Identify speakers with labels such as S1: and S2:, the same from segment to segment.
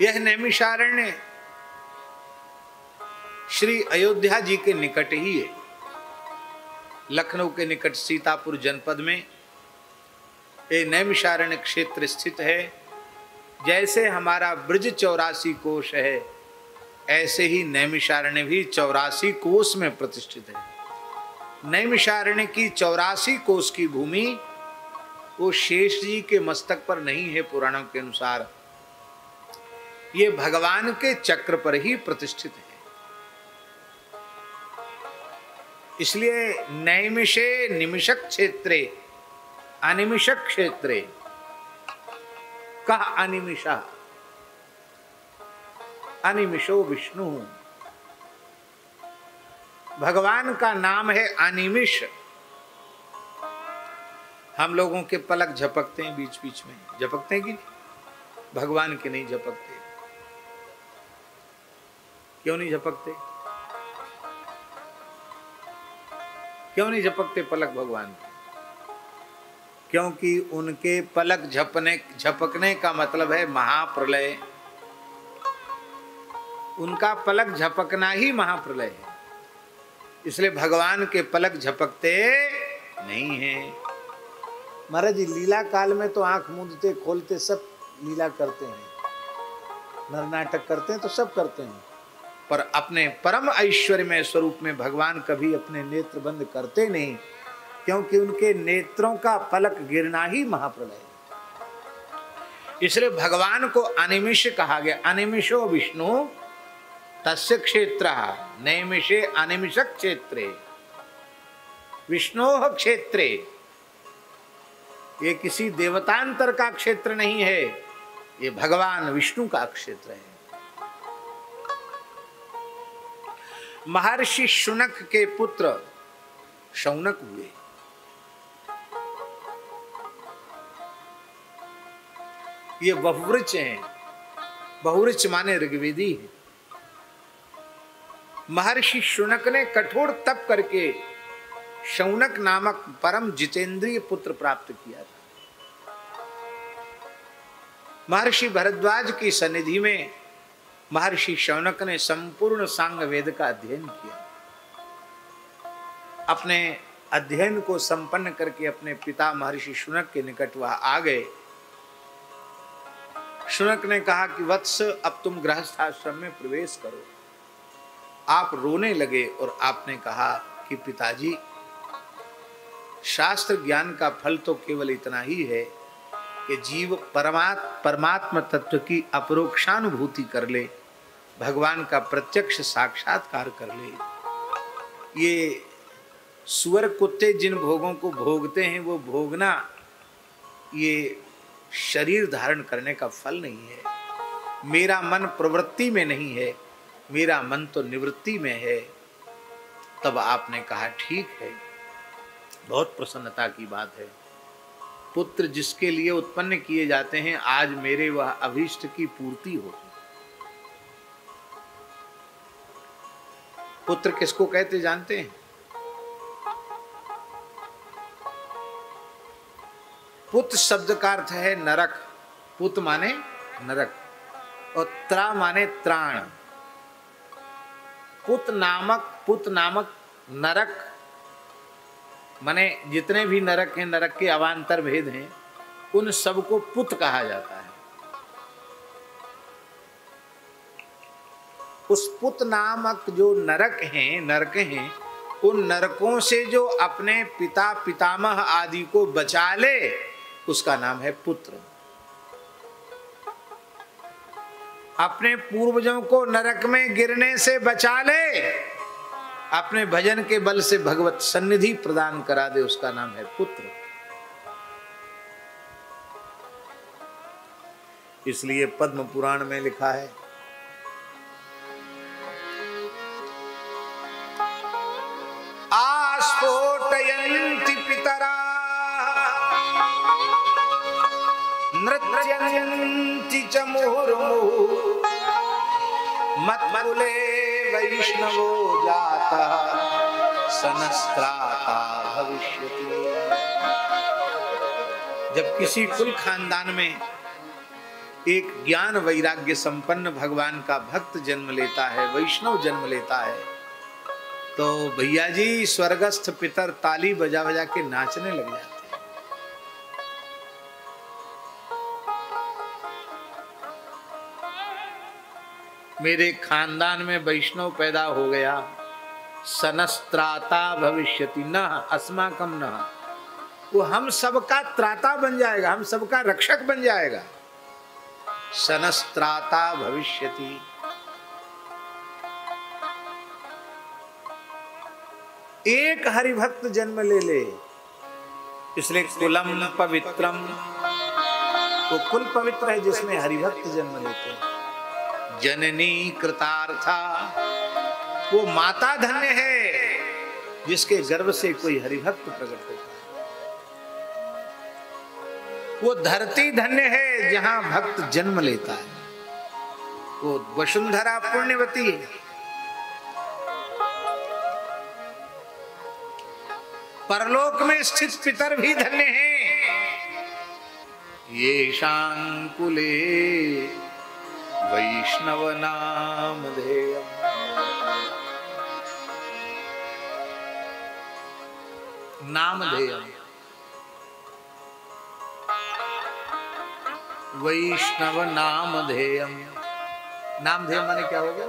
S1: यह नैमिषारण्य श्री अयोध्या जी के निकट ही है। लखनऊ के निकट सीतापुर जनपद में ये नैमिषारण्य क्षेत्र स्थित है। जैसे हमारा ब्रज 84 कोश है, ऐसे ही नैमिषारण्य भी 84 कोश में प्रतिष्ठित है। नैमिषारण्य की 84 कोश की भूमि वो शेष जी के मस्तक पर नहीं है। पुराणों के अनुसार ये भगवान के चक्र पर ही प्रतिष्ठित है। इसलिए नैमिषे निमिषक क्षेत्रे अनिमिषक क्षेत्रे कह अनिमिषा अनिमिषो विष्णु। भगवान का नाम है अनिमिष। हम लोगों के पलक झपकते हैं, बीच बीच में झपकते हैं कि नहीं? भगवान के नहीं झपकते। क्यों नहीं झपकते? क्यों नहीं झपकते पलक भगवान के? क्योंकि उनके पलक झपकने का मतलब है महाप्रलय। उनका पलक झपकना ही महाप्रलय है। इसलिए भगवान के पलक झपकते नहीं हैं। महाराज जी लीला काल में तो आंख मूंदते खोलते सब लीला करते हैं, नर नाटक करते हैं तो सब करते हैं, पर अपने परम ऐश्वर्यमय स्वरूप में भगवान कभी अपने नेत्र बंद करते नहीं, क्योंकि उनके नेत्रों का पलक गिरना ही महाप्रलय है। इसलिए भगवान को अनिमिष कहा गया। अनिमिषो विष्णु तस्य क्षेत्र नैमिषे अनिमिषक क्षेत्रे विष्णोः क्षेत्रे। ये किसी देवतांतर का क्षेत्र नहीं है, ये भगवान विष्णु का क्षेत्र है। महर्षि शुनक के पुत्र शौनक हुए। ये बहुवृक्ष हैं। बहुवृक्ष माने ऋग्वेदी है। महर्षि शुनक ने कठोर तप करके शौनक नामक परम जितेंद्रिय पुत्र प्राप्त किया था। महर्षि भरद्वाज की सन्निधि में महर्षि शौनक ने संपूर्ण सांग वेद का अध्ययन किया। अपने अध्ययन को संपन्न करके अपने पिता महर्षि शुनक के निकट वह आ गए। शुनक ने कहा कि वत्स अब तुम गृहस्थाश्रम में प्रवेश करो। आप रोने लगे और आपने कहा कि पिताजी शास्त्र ज्ञान का फल तो केवल इतना ही है कि जीव परमात्मा तत्व की अपरोक्षानुभूति कर ले, भगवान का प्रत्यक्ष साक्षात्कार कर ले। ये सुअर कुत्ते जिन भोगों को भोगते हैं वो भोगना ये शरीर धारण करने का फल नहीं है। मेरा मन प्रवृत्ति में नहीं है, मेरा मन तो निवृत्ति में है। तब आपने कहा ठीक है, बहुत प्रसन्नता की बात है। पुत्र जिसके लिए उत्पन्न किए जाते हैं, आज मेरे वह अभीष्ट की पूर्ति हो। पुत्र किसको कहते जानते हैं? पुत शब्द का अर्थ है नरक। पुत माने नरक और त्रा माने त्राण। पुत नामक नरक माने जितने भी नरक हैं, नरक के अवान्तर भेद हैं, उन सबको पुत कहा जाता है। उस पुत नामक जो नरक हैं, उन नरकों से जो अपने पिता पितामह आदि को बचा ले, उसका नाम है पुत्र। अपने पूर्वजों को नरक में गिरने से बचा ले, अपने भजन के बल से भगवत सन्निधि प्रदान करा दे, उसका नाम है पुत्र। इसलिए पद्म पुराण में लिखा है, आस्फोटयन्ति पितरा नृत्यन्ति च मुहुर्मुहुः मत्कुले वैष्णवो जातः सनस्त्राता भविष्यति। जब किसी कुल खानदान में एक ज्ञान वैराग्य संपन्न भगवान का भक्त जन्म लेता है, वैष्णव जन्म लेता है, तो भैया जी स्वर्गस्थ पितर ताली बजा बजा के नाचने लग जाते हैं। मेरे खानदान में वैष्णव पैदा हो गया, सनस्त्राता भविष्यति न अस्माकम न, वो हम सबका त्राता बन जाएगा, हम सबका रक्षक बन जाएगा। सनस्त्राता भविष्यति। एक हरिभक्त जन्म ले ले, इसलिए कुलम पवित्रम, वो कुल पवित्र है जिसमें हरिभक्त जन्म लेते हैं। जननी कृतार्था, वो माता धन्य है जिसके गर्भ से कोई हरिभक्त प्रकट होता है। वो धरती धन्य है जहां भक्त जन्म लेता है। वो वसुंधरा पुण्यवती है। परलोक में स्थित पितर भी धन्य हैं। ये शांकुले वैष्णव नाम धेयम्। नामधेयम्, वैष्णव नामधेयम्। नामधेय माने क्या हो गया?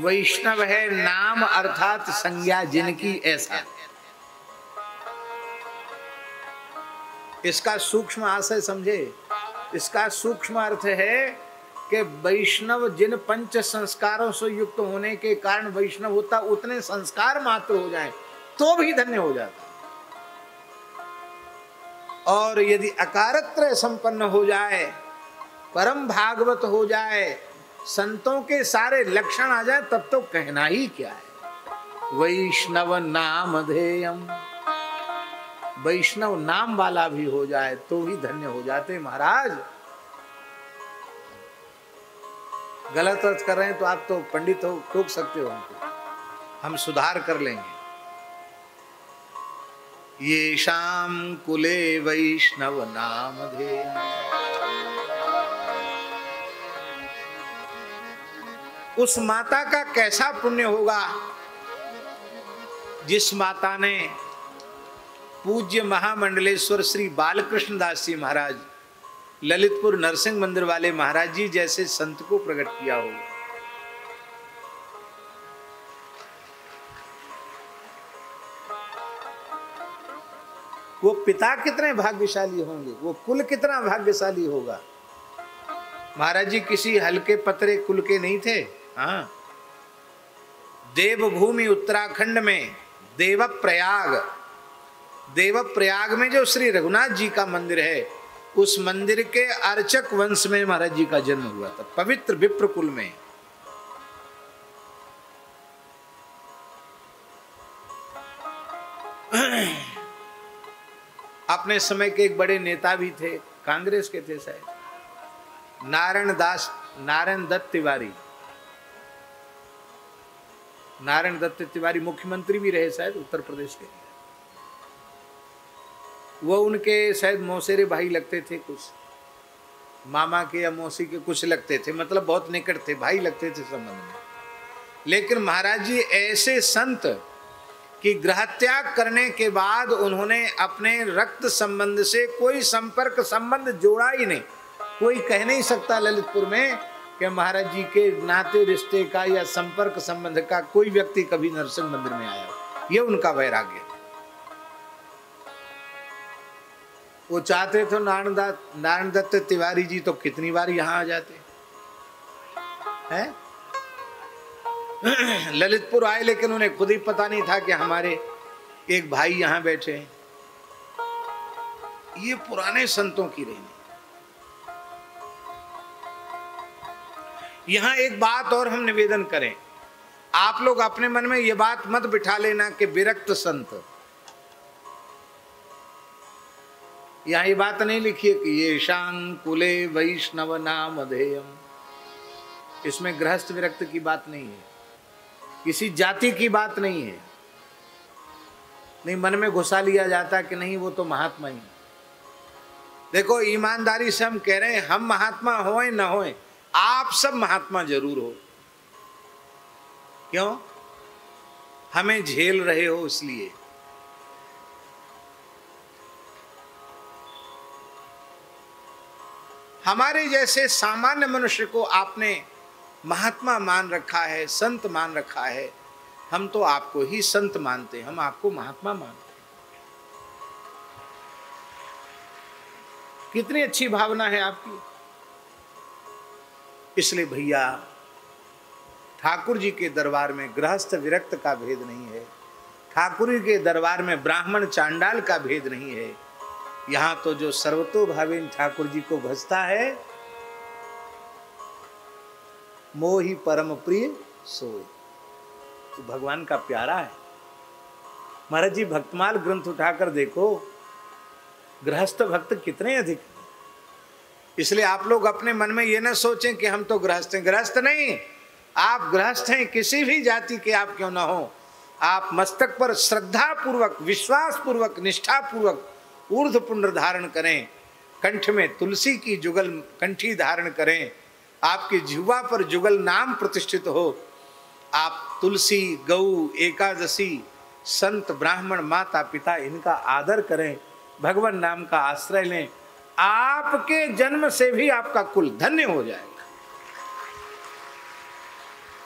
S1: वैष्णव है नाम अर्थात संज्ञा जिनकी, ऐसा। इसका सूक्ष्म आशय समझे। इसका सूक्ष्म अर्थ है कि वैष्णव जिन पंच संस्कारों से युक्त होने के कारण वैष्णव होता, उतने संस्कार मात्र हो जाए तो भी धन्य हो जाता। और यदि अकारत्रय संपन्न हो जाए, परम भागवत हो जाए, संतों के सारे लक्षण आ जाए, तब तो कहना ही क्या है। वैष्णव नामधेयम्, वैष्णव नाम वाला भी हो जाए तो ही धन्य हो जाते। महाराज गलत अर्थ कर रहे हैं तो आप तो पंडित हो, टोक सकते हो हमको, हम सुधार कर लेंगे। ये शाम कुले वैष्णव नामधेयम्। उस माता का कैसा पुण्य होगा जिस माता ने पूज्य महामंडलेश्वर श्री बालकृष्ण दास जी महाराज, ललितपुर नरसिंह मंदिर वाले महाराज जी जैसे संत को प्रकट किया हो। वो पिता कितने भाग्यशाली होंगे, वो कुल कितना भाग्यशाली होगा। महाराज जी किसी हल्के पतरे कुल के नहीं थे। हाँ, देवभूमि उत्तराखंड में देवप्रयाग में जो श्री रघुनाथ जी का मंदिर है, उस मंदिर के अर्चक वंश में महाराज जी का जन्म हुआ था, पवित्र विप्र कुल में। अपने समय के एक बड़े नेता भी थे, कांग्रेस के थे शायद, नारायण दत्त तिवारी मुख्यमंत्री भी रहे शायद उत्तर प्रदेश के। वो उनके शायद मौसेरे भाई लगते थे, कुछ मामा के या मौसी के कुछ लगते थे, मतलब बहुत निकट थे, भाई लगते थे संबंध में। लेकिन महाराज जी ऐसे संत कि गृह त्याग करने के बाद उन्होंने अपने रक्त संबंध से कोई संपर्क संबंध जोड़ा ही नहीं। कोई कह नहीं सकता ललितपुर में कि महाराज जी के नाते रिश्ते का या संपर्क संबंध का कोई व्यक्ति कभी नरसिंह मंदिर में आया। ये उनका वैराग्य। वो चाहते तो नारायण दत्त तिवारी जी तो कितनी बार यहाँ आ जाते हैं। ललितपुर आए, लेकिन उन्हें खुद ही पता नहीं था कि हमारे एक भाई यहाँ बैठे हैं। ये पुराने संतों की रही। यहाँ एक बात और हम निवेदन करें, आप लोग अपने मन में ये बात मत बिठा लेना कि विरक्त संत। यहाँ ये बात नहीं लिखी है कि ये शांकुले वैष्णव नामधेयम्। इसमें गृहस्थ विरक्त की बात नहीं है, किसी जाति की बात नहीं है। नहीं मन में घुसा लिया जाता कि नहीं वो तो महात्मा ही। देखो ईमानदारी से हम कह रहे हैं, हम महात्मा होए न होए, आप सब महात्मा जरूर हो। क्यों? हमें झेल रहे हो इसलिए। हमारे जैसे सामान्य मनुष्य को आपने महात्मा मान रखा है, संत मान रखा है। हम तो आपको ही संत मानते हैं, हम आपको महात्मा मानते हैं। कितनी अच्छी भावना है आपकी। इसलिए भैया ठाकुर जी के दरबार में गृहस्थ विरक्त का भेद नहीं है, ठाकुर जी के दरबार में ब्राह्मण चांडाल का भेद नहीं है। यहां तो जो सर्वतोभावेन ठाकुर जी को भजता है, मोहि परम प्रिय सोय, तो भगवान का प्यारा है। महाराज जी भक्तमाल ग्रंथ उठाकर देखो, गृहस्थ भक्त कितने अधिक। इसलिए आप लोग अपने मन में ये ना सोचें कि हम तो गृहस्थ हैं। गृहस्थ नहीं, आप गृहस्थ हैं, किसी भी जाति के आप क्यों ना हो। आप मस्तक पर श्रद्धा पूर्वक, विश्वास पूर्वक, निष्ठा पूर्वक ऊर्ध्व पुंड्र धारण करें, कंठ में तुलसी की जुगल कंठी धारण करें, आपकी जिह्वा पर जुगल नाम प्रतिष्ठित हो। आप तुलसी, गौ, एकादशी, संत, ब्राह्मण, माता पिता इनका आदर करें, भगवान नाम का आश्रय लें, आपके जन्म से भी आपका कुल धन्य हो जाएगा।